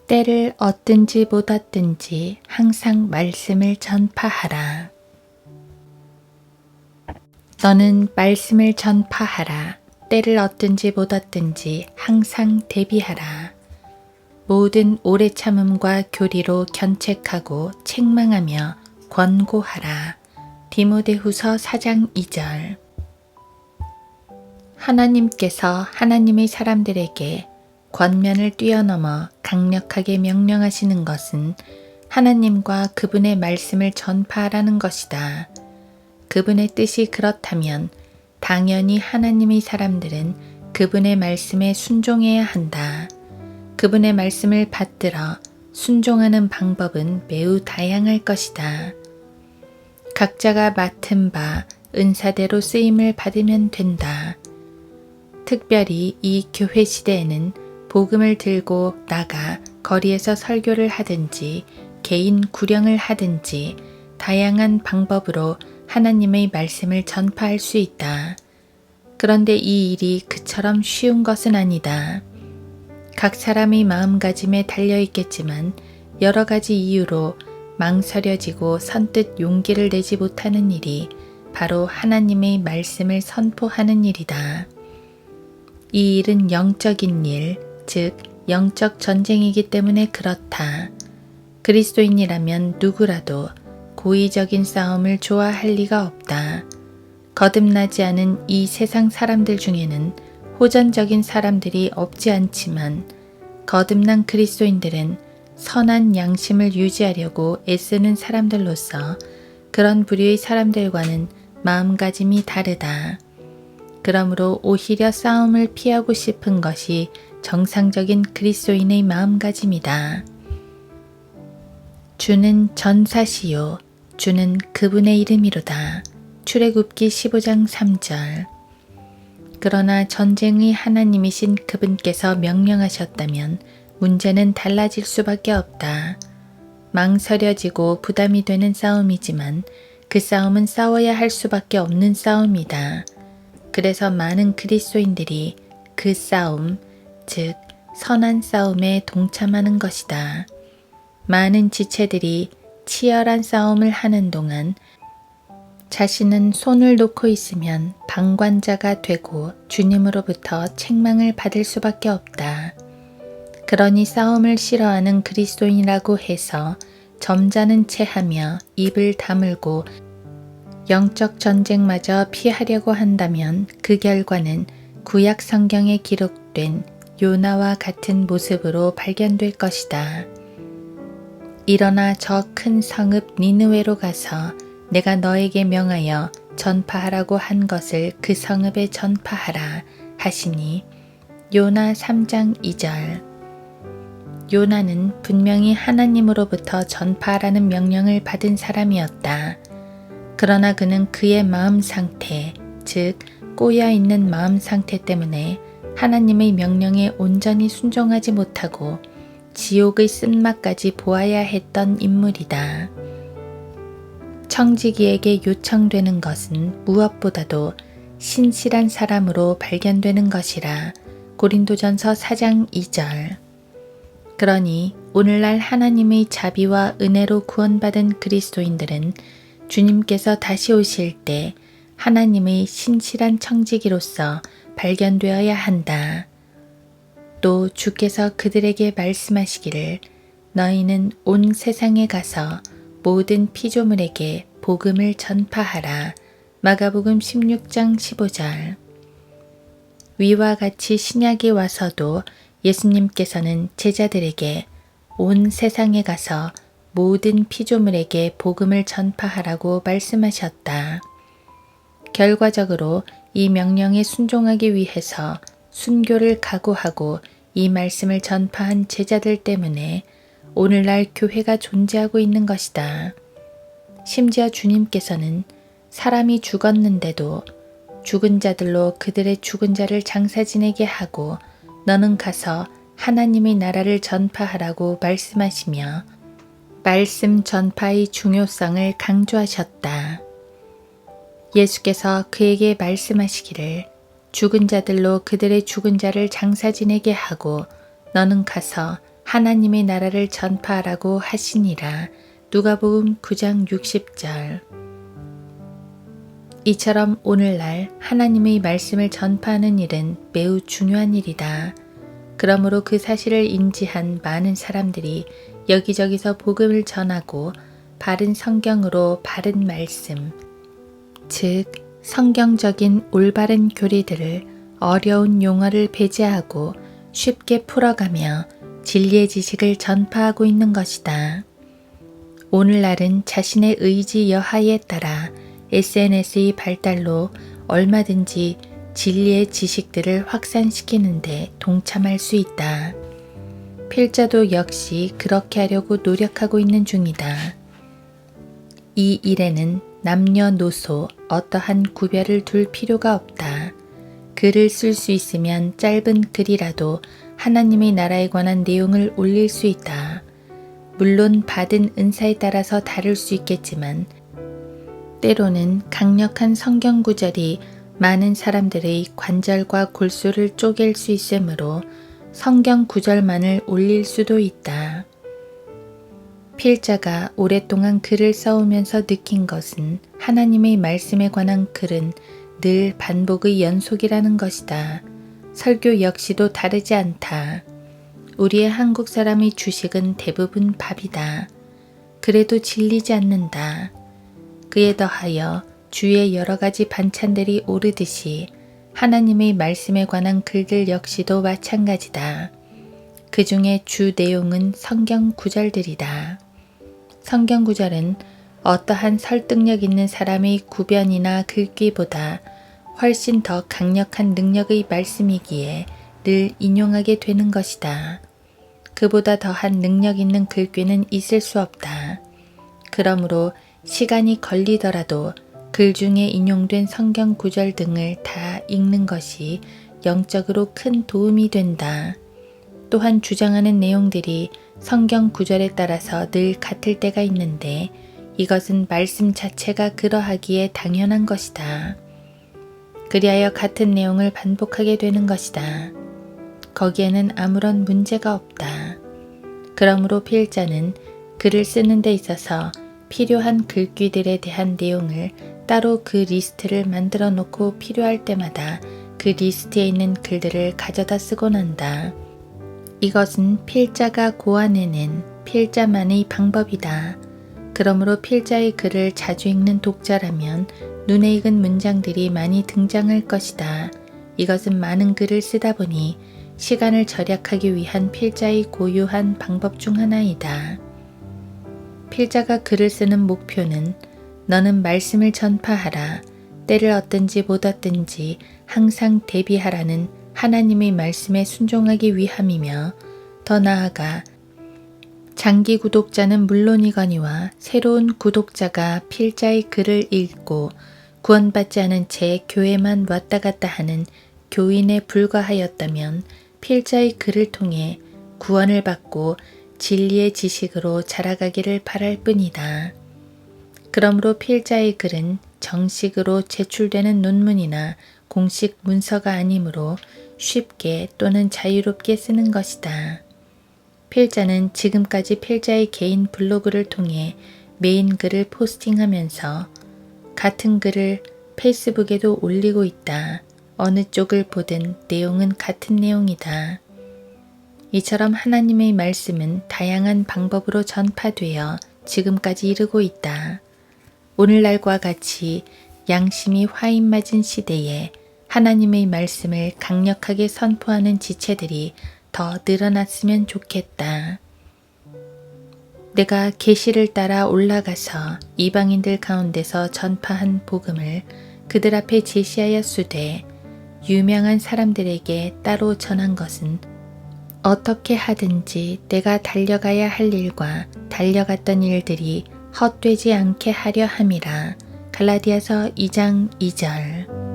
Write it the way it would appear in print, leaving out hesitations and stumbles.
때를 얻든지 못 얻든지 항상 말씀을 전파하라. 너는 말씀을 전파하라. 때를 얻든지 못 얻든지 항상 대비하라. 모든 오래 참음과 교리로 견책하고 책망하며 권고하라. 디모데후서 4장 2절. 하나님께서 하나님의 사람들에게 권면을 뛰어넘어 강력하게 명령하시는 것은 하나님과 그분의 말씀을 전파하라는 것이다. 그분의 뜻이 그렇다면 당연히 하나님의 사람들은 그분의 말씀에 순종해야 한다. 그분의 말씀을 받들어 순종하는 방법은 매우 다양할 것이다. 각자가 맡은 바 은사대로 쓰임을 받으면 된다. 특별히 이 교회 시대에는 복음을 들고 나가 거리에서 설교를 하든지 개인 구령을 하든지 다양한 방법으로 하나님의 말씀을 전파할 수 있다. 그런데 이 일이 그처럼 쉬운 것은 아니다. 각 사람의 마음가짐에 달려 있겠지만 여러 가지 이유로 망설여지고 선뜻 용기를 내지 못하는 일이 바로 하나님의 말씀을 선포하는 일이다. 이 일은 영적인 일, 즉 영적 전쟁이기 때문에 그렇다. 그리스도인이라면 누구라도 고의적인 싸움을 좋아할 리가 없다. 거듭나지 않은 이 세상 사람들 중에는 호전적인 사람들이 없지 않지만 거듭난 그리스도인들은 선한 양심을 유지하려고 애쓰는 사람들로서 그런 부류의 사람들과는 마음가짐이 다르다. 그러므로 오히려 싸움을 피하고 싶은 것이 정상적인 그리스도인의 마음가짐이다. 주는 전사시요 주는 그분의 이름이로다. 출애굽기 15장 3절. 그러나 전쟁의 하나님이신 그분께서 명령하셨다면 문제는 달라질 수밖에 없다. 망설여지고 부담이 되는 싸움이지만 그 싸움은 싸워야 할 수밖에 없는 싸움이다. 그래서 많은 그리스도인들이 그 싸움, 즉 선한 싸움에 동참하는 것이다. 많은 지체들이 치열한 싸움을 하는 동안 자신은 손을 놓고 있으면 방관자가 되고 주님으로부터 책망을 받을 수밖에 없다. 그러니 싸움을 싫어하는 그리스도인이라고 해서 점잖은 채 하며 입을 다물고 영적 전쟁마저 피하려고 한다면 그 결과는 구약 성경에 기록된 요나와 같은 모습으로 발견될 것이다. 일어나 저 큰 성읍 니느웨로 가서 내가 너에게 명하여 전파하라고 한 것을 그 성읍에 전파하라 하시니 요나 3장 2절. 요나는 분명히 하나님으로부터 전파하라는 명령을 받은 사람이었다. 그러나 그는 그의 마음 상태, 즉 꼬여있는 마음 상태 때문에 하나님의 명령에 온전히 순종하지 못하고 지옥의 쓴맛까지 보아야 했던 인물이다. 청지기에게 요청되는 것은 무엇보다도 신실한 사람으로 발견되는 것이라 고린도전서 4장 2절. 그러니 오늘날 하나님의 자비와 은혜로 구원받은 그리스도인들은 주님께서 다시 오실 때 하나님의 신실한 청지기로서 발견되어야 한다. 또 주께서 그들에게 말씀하시기를 너희는 온 세상에 가서 모든 피조물에게 복음을 전파하라. 마가복음 16장 15절. 위와 같이 신약이 와서도 예수님께서는 제자들에게 온 세상에 가서 모든 피조물에게 복음을 전파하라고 말씀하셨다. 결과적으로 이 명령에 순종하기 위해서 순교를 각오하고 이 말씀을 전파한 제자들 때문에 오늘날 교회가 존재하고 있는 것이다. 심지어 주님께서는 사람이 죽었는데도 죽은 자들로 그들의 죽은 자를 장사 지내게 하고 너는 가서 하나님의 나라를 전파하라고 말씀하시며 말씀 전파의 중요성을 강조하셨다. 예수께서 그에게 말씀하시기를 죽은 자들로 그들의 죽은 자를 장사 지내게 하고 너는 가서 하나님의 나라를 전파하라고 하시니라. 누가복음 9장 60절. 이처럼 오늘날 하나님의 말씀을 전파하는 일은 매우 중요한 일이다. 그러므로 그 사실을 인지한 많은 사람들이 여기저기서 복음을 전하고 바른 성경으로 바른 말씀, 즉 성경적인 올바른 교리들을 어려운 용어를 배제하고 쉽게 풀어가며 진리의 지식을 전파하고 있는 것이다. 오늘날은 자신의 의지 여하에 따라 SNS의 발달로 얼마든지 진리의 지식들을 확산시키는데 동참할 수 있다. 필자도 역시 그렇게 하려고 노력하고 있는 중이다. 이 일에는 남녀노소 어떠한 구별을 둘 필요가 없다. 글을 쓸 수 있으면 짧은 글이라도 하나님의 나라에 관한 내용을 올릴 수 있다. 물론 받은 은사에 따라서 다를 수 있겠지만 때로는 강력한 성경 구절이 많은 사람들의 관절과 골수를 쪼갤 수 있으므로 성경 구절만을 올릴 수도 있다. 필자가 오랫동안 글을 써오면서 느낀 것은 하나님의 말씀에 관한 글은 늘 반복의 연속이라는 것이다. 설교 역시도 다르지 않다. 우리의 한국 사람의 주식은 대부분 밥이다. 그래도 질리지 않는다. 그에 더하여 주위에 여러 가지 반찬들이 오르듯이 하나님의 말씀에 관한 글들 역시도 마찬가지다. 그 중에 주 내용은 성경 구절들이다. 성경 구절은 어떠한 설득력 있는 사람의 구변이나 글귀보다 훨씬 더 강력한 능력의 말씀이기에 늘 인용하게 되는 것이다. 그보다 더한 능력 있는 글귀는 있을 수 없다. 그러므로 시간이 걸리더라도 글 중에 인용된 성경 구절 등을 다 읽는 것이 영적으로 큰 도움이 된다. 또한 주장하는 내용들이 성경 구절에 따라서 늘 같을 때가 있는데 이것은 말씀 자체가 그러하기에 당연한 것이다. 그리하여 같은 내용을 반복하게 되는 것이다. 거기에는 아무런 문제가 없다. 그러므로 필자는 글을 쓰는 데 있어서 필요한 글귀들에 대한 내용을 따로 그 리스트를 만들어 놓고 필요할 때마다 그 리스트에 있는 글들을 가져다 쓰곤 한다. 이것은 필자가 고안해낸 필자만의 방법이다. 그러므로 필자의 글을 자주 읽는 독자라면 눈에 익은 문장들이 많이 등장할 것이다. 이것은 많은 글을 쓰다 보니 시간을 절약하기 위한 필자의 고유한 방법 중 하나이다. 필자가 글을 쓰는 목표는 너는 말씀을 전파하라. 때를 얻든지 못 얻든지 항상 대비하라는 하나님의 말씀에 순종하기 위함이며 더 나아가 장기 구독자는 물론이거니와 새로운 구독자가 필자의 글을 읽고 구원받지 않은 채 교회만 왔다 갔다 하는 교인에 불과하였다면 필자의 글을 통해 구원을 받고 진리의 지식으로 자라가기를 바랄 뿐이다. 그러므로 필자의 글은 정식으로 제출되는 논문이나 공식 문서가 아니므로 쉽게 또는 자유롭게 쓰는 것이다. 필자는 지금까지 필자의 개인 블로그를 통해 메인 글을 포스팅하면서 같은 글을 페이스북에도 올리고 있다. 어느 쪽을 보든 내용은 같은 내용이다. 이처럼 하나님의 말씀은 다양한 방법으로 전파되어 지금까지 이르고 있다. 오늘날과 같이 양심이 화인맞은 시대에 하나님의 말씀을 강력하게 선포하는 지체들이 더 늘어났으면 좋겠다. 내가 계시를 따라 올라가서 이방인들 가운데서 전파한 복음을 그들 앞에 제시하였으되 유명한 사람들에게 따로 전한 것은 어떻게 하든지 내가 달려가야 할 일과 달려갔던 일들이 헛되지 않게 하려 함이라. 갈라디아서 2장 2절.